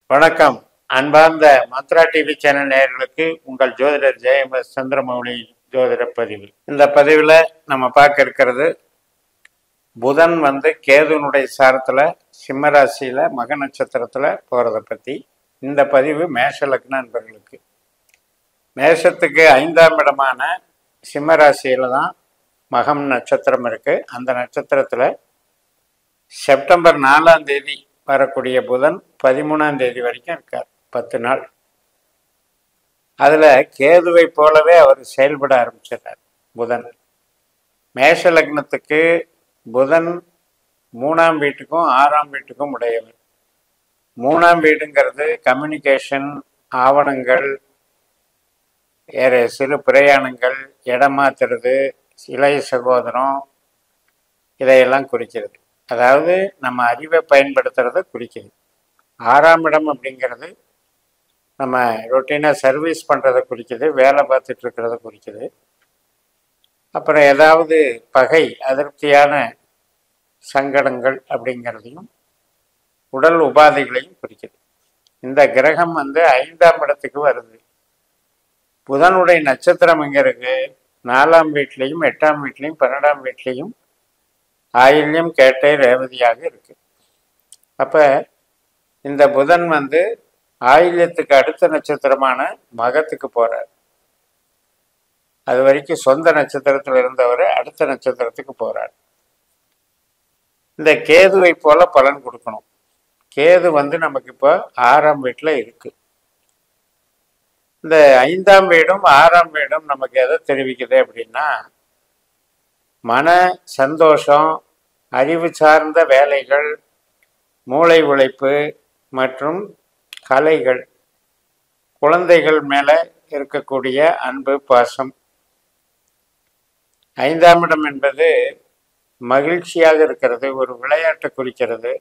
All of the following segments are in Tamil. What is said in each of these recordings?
வணக்கம். அன்பார்ந்த மந்த்ரா டிவி சேனல் நேயர்களுக்கு உங்கள் ஜோதிடர் ஜெயமஸ் சந்திரமௌலி ஜோதிட பதிவு. இந்த பதிவில் நம்ம பார்க்க இருக்கிறது புதன் கேதுனுடைய சாரத்தில் சிம்மராசியில் மக நட்சத்திரத்தில் போகிறத பற்றி. இந்த பதிவு மேஷ லக்ன நண்பர்களுக்கு. மேஷத்துக்கு 5ஆம் இடமான சிம்மராசியில் தான் மகம் நட்சத்திரம் இருக்குது. அந்த நட்சத்திரத்தில் செப்டம்பர் 4ஆம் தேதி வரக்கூடிய புதன் 13ஆம் தேதி வரைக்கும் இருக்கார், 10 நாள். அதில் கேதுவை போலவே அவர் செயல்பட ஆரம்பிச்சிடறார் புதன். மேஷ லக்னத்துக்கு புதன் 3ஆம் வீட்டுக்கும் 6ஆம் வீட்டுக்கும் உடையவர். 3ஆம் வீடுங்கிறது கம்யூனிகேஷன், ஆவணங்கள், சிறு பிரயாணங்கள், இடமாத்துறது, இளைய சகோதரம், இதையெல்லாம் குறிக்கிறது. அதாவது நம்ம அறிவை பயன்படுத்துறத குறிக்குது. 6ஆம் இடம் அப்படிங்கிறது நம்ம ரொட்டீனாக சர்வீஸ் பண்ணுறதை குறிக்குது, வேலை பார்த்துட்டு இருக்கிறத குறிக்குது. அப்புறம் ஏதாவது பகை, அதிருப்தியான சங்கடங்கள் அப்படிங்கிறதையும் உடல் உபாதைகளையும் குறிக்குது. இந்த கிரகம் 5ஆம் இடத்துக்கு வருது. புதனுடைய நட்சத்திரம் எங்கே இருக்கு? 4ஆம் வீட்லையும் 8ஆம் வீட்லையும் 12ஆம் வீட்லையும் ஆயில்யம், கேட்டை, ரேவதியாக இருக்கு. அப்ப இந்த புதன் ஆயில்யத்துக்கு அடுத்த நட்சத்திரமான மகத்துக்கு போறார். அது வரைக்கும் சொந்த நட்சத்திரத்தில் இருந்தவர் அடுத்த நட்சத்திரத்துக்கு போறார். இந்த கேதுவை போல பலன் கொடுக்கணும். கேது நமக்கு இப்போ 6ஆம் வீட்டில் இருக்கு. இந்த 5ஆம் வீடும் 6ஆம் வீடும் நமக்கு எதை தெரிவிக்குது அப்படின்னா, மன சந்தோஷம், அறிவு சார்ந்த வேலைகள், மூளை உழைப்பு மற்றும் கலைகள், குழந்தைகள் மேல இருக்கக்கூடிய அன்பு, பாசம். 5ஆம் இடம் என்பது மகிழ்ச்சியாக இருக்கிறது, ஒரு விளையாட்டை குறிக்கிறது,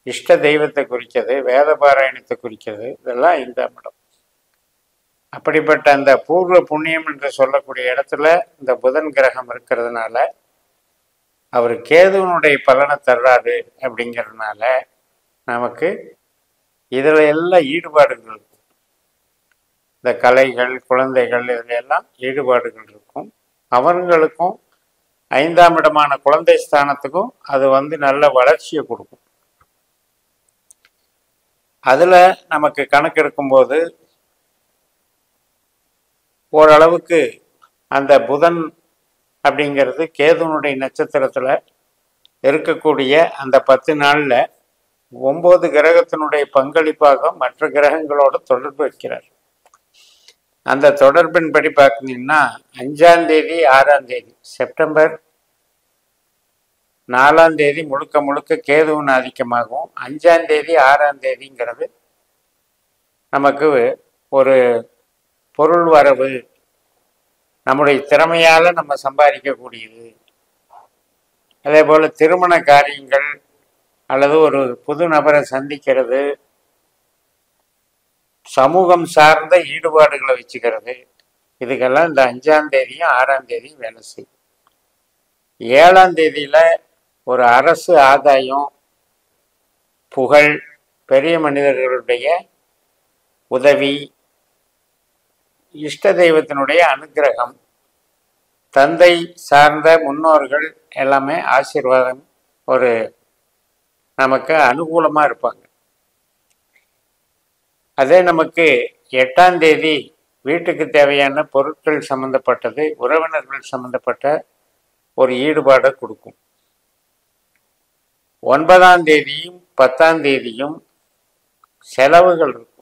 இஷ்ட தெய்வத்தை குறிக்கிறது, வேத பாராயணத்தை குறிக்கிறது. இதெல்லாம் 5ஆம் இடம். அப்படிப்பட்ட அந்த பூர்வ புண்ணியம் என்று சொல்லக்கூடிய இடத்துல இந்த புதன் கிரகம் இருக்கிறதுனால அவர் கேதுவனுடைய பலனை தர்றாரு. அப்படிங்கிறதுனால நமக்கு இதில் எல்லாம் ஈடுபாடுகள் இருக்கும். இந்த கலைகள், குழந்தைகள், இதுல எல்லாம் ஈடுபாடுகள் இருக்கும். அவங்களுக்கும் 5ஆம் இடமான குழந்தை ஸ்தானத்துக்கும் அது நல்ல வளர்ச்சியை கொடுக்கும். அதில் நமக்கு கணக்கு எடுக்கும்போது ஓரளவுக்கு அந்த புதன் அப்படிங்கிறது கேதுனுடைய நட்சத்திரத்தில் இருக்கக்கூடிய அந்த 10 நாளில் 9 கிரகத்தினுடைய பங்களிப்பாக மற்ற கிரகங்களோடு தொடர்பு வைக்கிறார். அந்த தொடர்பின்படி பார்த்தீங்கன்னா 5ஆம் தேதி 6ஆம் தேதி, செப்டம்பர் 4ஆம் தேதி முழுக்க முழுக்க கேதுவின் ஆதிக்கமாகவும், 5ஆம் தேதி 6ஆம் தேதிங்கிறது நமக்கு ஒரு பொருள் வரவு, நம்முடைய திறமையால நம்ம சம்பாதிக்கக்கூடியது. அதே போல திருமண காரியங்கள் அல்லது ஒரு புது நபரை சந்திக்கிறது, சமூகம் சார்ந்த ஈடுபாடுகளை வச்சுக்கிறது, இதுக்கெல்லாம் இந்த 5ஆம் தேதியும் 6ஆம் தேதியும் வேலை செய்யும். 7ஆம் தேதியில ஒரு அரசு ஆதாயம், புகழ், பெரிய மனிதர்களுடைய உதவி, இஷ்ட தெய்வத்தினுடைய அனுகிரகம், தந்தை சார்ந்த முன்னோர்கள் எல்லாமே ஆசீர்வாதம், ஒரு நமக்கு அனுகூலமா இருப்பாங்க. அதே நமக்கு 8ஆம் தேதி வீட்டுக்கு தேவையான பொருட்கள் சம்பந்தப்பட்டது, உறவினர்கள் சம்பந்தப்பட்ட ஒரு ஈடுபாடை கொடுக்கும். 9ஆம் தேதியும் 10ஆம் தேதியும் செலவுகள் இருக்கும்.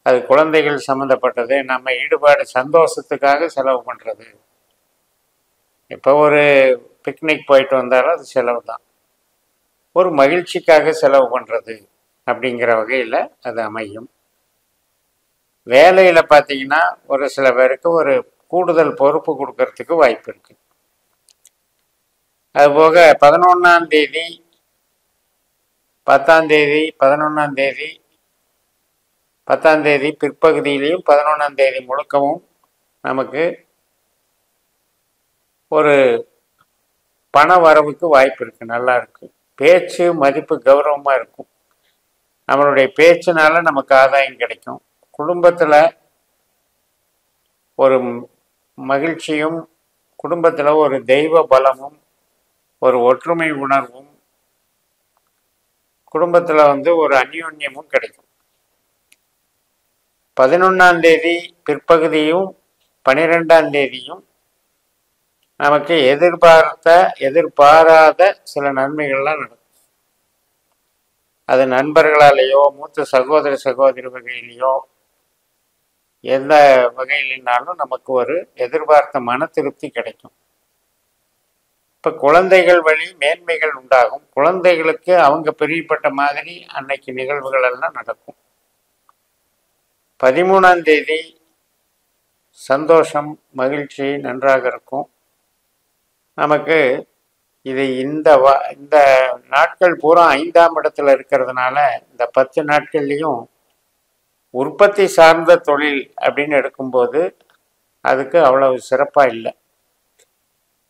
அது குழந்தைகள் சம்மந்தப்பட்டது, நம்ம ஈடுபாடு, சந்தோஷத்துக்காக செலவு பண்ணுறது. இப்போ ஒரு பிக்னிக் போயிட்டு வந்தாலும் அது செலவு தான். ஒரு மகிழ்ச்சிக்காக செலவு பண்ணுறது அப்படிங்கிற வகையில் அது அமையும். வேலையில் பார்த்தீங்கன்னா ஒரு சில பேருக்கு ஒரு கூடுதல் பொறுப்பு கொடுக்கறதுக்கு வாய்ப்பு இருக்குது. அதுபோக 11ஆம் தேதி 10ஆம் தேதி 11ஆம் தேதி 10ஆம் தேதி பிற்பகுதியிலையும் 11ஆம் தேதி முழுக்கவும் நமக்கு ஒரு பண வரவுக்கு வாய்ப்பு இருக்குது. நல்லா இருக்கு. பேச்சு, மதிப்பு, கௌரவமாக இருக்கும். நம்மளுடைய பேச்சினால நமக்கு ஆதாயம் கிடைக்கும். குடும்பத்தில் ஒரு மகிழ்ச்சியும், குடும்பத்தில் ஒரு தெய்வ பலமும், ஒரு ஒற்றுமை உணர்வும், குடும்பத்தில் ஒரு அந்யோன்யமும் கிடைக்கும். 11ஆம் தேதி பிற்பகுதியும் 12ஆம் தேதியும் நமக்கு எதிர்பாராத சில நன்மைகள்லாம் நடக்கும். அது நண்பர்களாலேயோ, மூத்த சகோதர சகோதரி வகையிலையோ, எந்த வகையினாலும் நமக்கு ஒரு எதிர்பார்த்த மன திருப்தி கிடைக்கும். இப்போ குழந்தைகள் வழி மேன்மைகள் உண்டாகும். குழந்தைகளுக்கு அவங்க பிரியப்பட்ட மாதிரி அன்னைக்கு நிகழ்வுகள் எல்லாம் நடக்கும். 13ஆம் தேதி சந்தோஷம், மகிழ்ச்சி நன்றாக இருக்கும். நமக்கு இது இந்த நாட்கள் பூரா 5ஆம் இடத்துல இருக்கிறதுனால இந்த 10 நாட்கள்லையும் உற்பத்தி சார்ந்த தொழில் அப்படின்னு எடுக்கும்போது அதுக்கு அவ்வளவு சிறப்பாக இல்லை.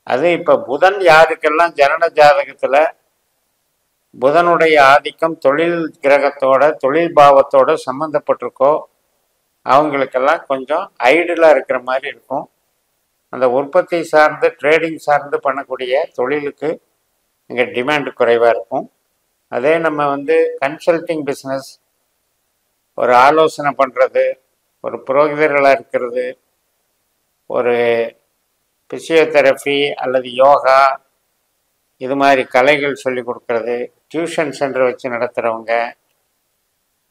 அது இப்போ புதன் யாருக்கெல்லாம் ஜனன ஜாதகத்தில் புதனுடைய ஆதிக்கம் தொழில் கிரகத்தோட, தொழில் பாவத்தோட சம்மந்தப்பட்டிருக்கோ அவங்களுக்கெல்லாம் கொஞ்சம் ஐடியலாக இருக்கிற மாதிரி இருக்கும். அந்த உற்பத்தி சார்ந்து, ட்ரேடிங் சார்ந்து பண்ணக்கூடிய தொழிலுக்கு இங்கே டிமாண்டு குறைவாக இருக்கும். அதே நம்ம கன்சல்டிங் பிஸ்னஸ், ஒரு ஆலோசனை பண்ணுறது, ஒரு புரோகிதர்களாக இருக்கிறது, ஒரு பிசியோதெரப்பி அல்லது யோகா, இது மாதிரி கலைகள் சொல்லி கொடுக்கறது, டியூஷன் சென்டர் வச்சு நடத்துகிறவங்க,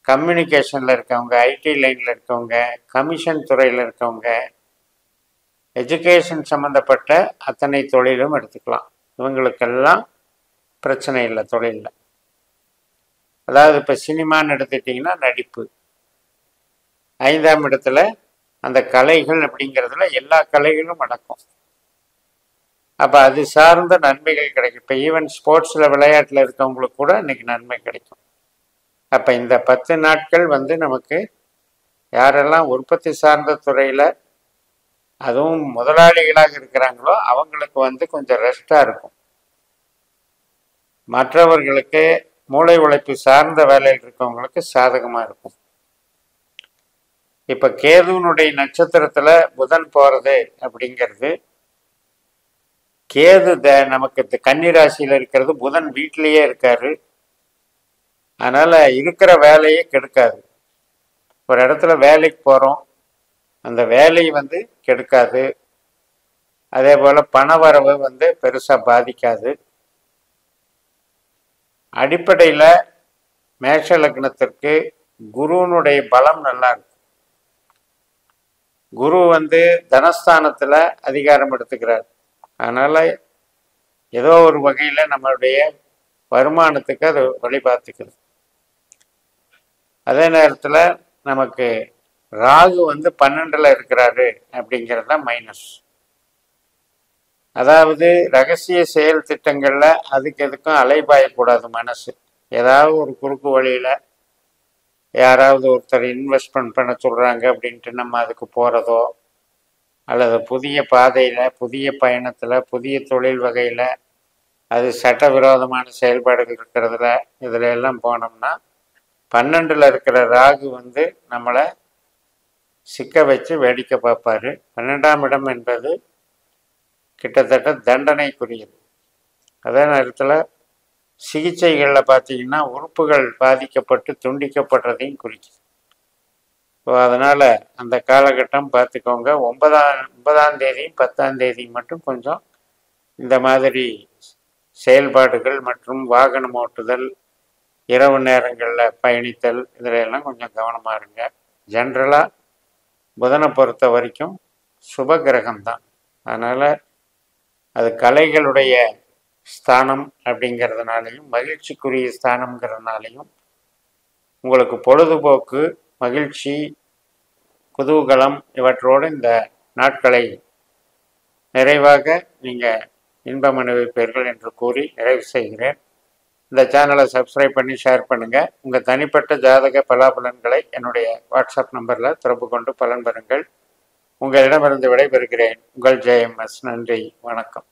கம்யூனிகேஷனில் இருக்கவங்க, ஐடி லைனில் இருக்கவங்க, கமிஷன் துறையில் இருக்கவங்க, எஜுகேஷன் சம்மந்தப்பட்ட அத்தனை தொழிலும் எடுத்துக்கலாம். இவங்களுக்கெல்லாம் பிரச்சனை இல்லை தொழிலில். அதாவது இப்போ சினிமான்னு எடுத்துட்டிங்கன்னா நடிப்பு, 5ஆம் இடத்துல அந்த கலைகள் அப்படிங்கிறதுல எல்லா கலைகளும் அடக்கும். அப்போ அது சார்ந்த நன்மைகள் கிடைக்கும். இப்போ ஈவன் ஸ்போர்ட்ஸில் விளையாட்டில் இருக்கவங்களுக்கு கூட இன்னைக்கு நன்மை கிடைக்கும். அப்போ இந்த 10 நாட்கள் நமக்கு யாரெல்லாம் உற்பத்தி சார்ந்த துறையில் அதுவும் முதலாளிகளாக இருக்கிறாங்களோ அவங்களுக்கு கொஞ்சம் ரெஸ்டாக இருக்கும். மற்றவர்களுக்கு மூளை உழைப்பு சார்ந்த வேலையில் இருக்கவங்களுக்கு சாதகமாக இருக்கும். இப்போ கேதுனுடைய நட்சத்திரத்தில் புதன் போகிறது அப்படிங்கிறது, கேது நமக்கு கன்னி ராசியில் இருக்கிறது, புதன் வீட்டிலேயே இருக்காரு. அதனால் இருக்கிற வேலையே கெடுக்காது. ஒரு இடத்துல வேலைக்கு போகிறோம், அந்த வேலை கெடுக்காது. அதே போல் பணவரவு பெருசாக பாதிக்காது. அடிப்படையில் மேஷ லக்னத்திற்கு குருனுடைய பலம் நல்லா இருக்கு. குரு தனஸ்தானத்தில் அதிகாரம் எடுத்துக்கிறார். அதனால் ஏதோ ஒரு வகையில் நம்மளுடைய வருமானத்துக்கு அது வழி பார்த்துக்குது. அதே நேரத்தில் நமக்கு ராகு 12ல் இருக்கிறாரு அப்படிங்கிறது தான் மைனஸ். அதாவது ரகசிய செயல் திட்டங்களில் அதுக்கு எதுக்கும் அலைபாயக்கூடாது மனசு. ஏதாவது ஒரு குறுக்கு வழியில் யாராவது ஒருத்தர் இன்வெஸ்ட்மெண்ட் பண்ண சொல்கிறாங்க அப்படின்ட்டு நம்ம அதுக்கு போகிறதோ, அல்லது புதிய பாதையில், புதிய பயணத்தில், புதிய தொழில் வகையில் அது சட்டவிரோதமான செயல்பாடுகள் இருக்கிறதுல இதில் எல்லாம் போனோம்னா 12ல் இருக்கிற ராகு நம்மளை சிக்க வச்சு வேடிக்கை பார்ப்பாரு. 12ஆம் இடம் என்பது கிட்டத்தட்ட தண்டனைக்குரியது. அதே நேரத்தில் சிகிச்சைகளில் பார்த்தீங்கன்னா உறுப்புகள் பாதிக்கப்பட்டு துண்டிக்கப்படுறதையும் குறிக்குது. ஸோ அதனால் அந்த காலகட்டம் பார்த்துக்கோங்க. 9ஆம் தேதியும் 10ஆம் தேதியும் மட்டும் கொஞ்சம் இந்த மாதிரி செயல்பாடுகள் மற்றும் வாகனம் ஓட்டுதல், இரவு நேரங்களில் பயணித்தல், இதில் எல்லாம் கொஞ்சம் கவனமாக இருங்க. ஜென்ரலாக புதனை பொறுத்த வரைக்கும் சுப கிரகம்தான். அதனால் அது கலைகளுடைய ஸ்தானம் அப்படிங்கிறதுனாலையும், மகிழ்ச்சிக்குரிய ஸ்தானம்ங்கிறதுனாலையும் உங்களுக்கு பொழுதுபோக்கு, மகிழ்ச்சி, குதூகலம் இவற்றோடு இந்த நாட்களை நிறைவாக நீங்கள் இன்பம் அனுபவிப்பீர்கள் என்று கூறி நிறைவு செய்கிறேன். இந்த சேனலை சப்ஸ்கிரைப் பண்ணி ஷேர் பண்ணுங்கள். உங்கள் தனிப்பட்ட ஜாதக பலாபலன்களை என்னுடைய வாட்ஸ்அப் நம்பரில் தொடர்பு கொண்டு பலன் பெறுங்கள். உங்களிடமிருந்து விடைபெறுகிறேன். உங்கள் JMS. நன்றி, வணக்கம்.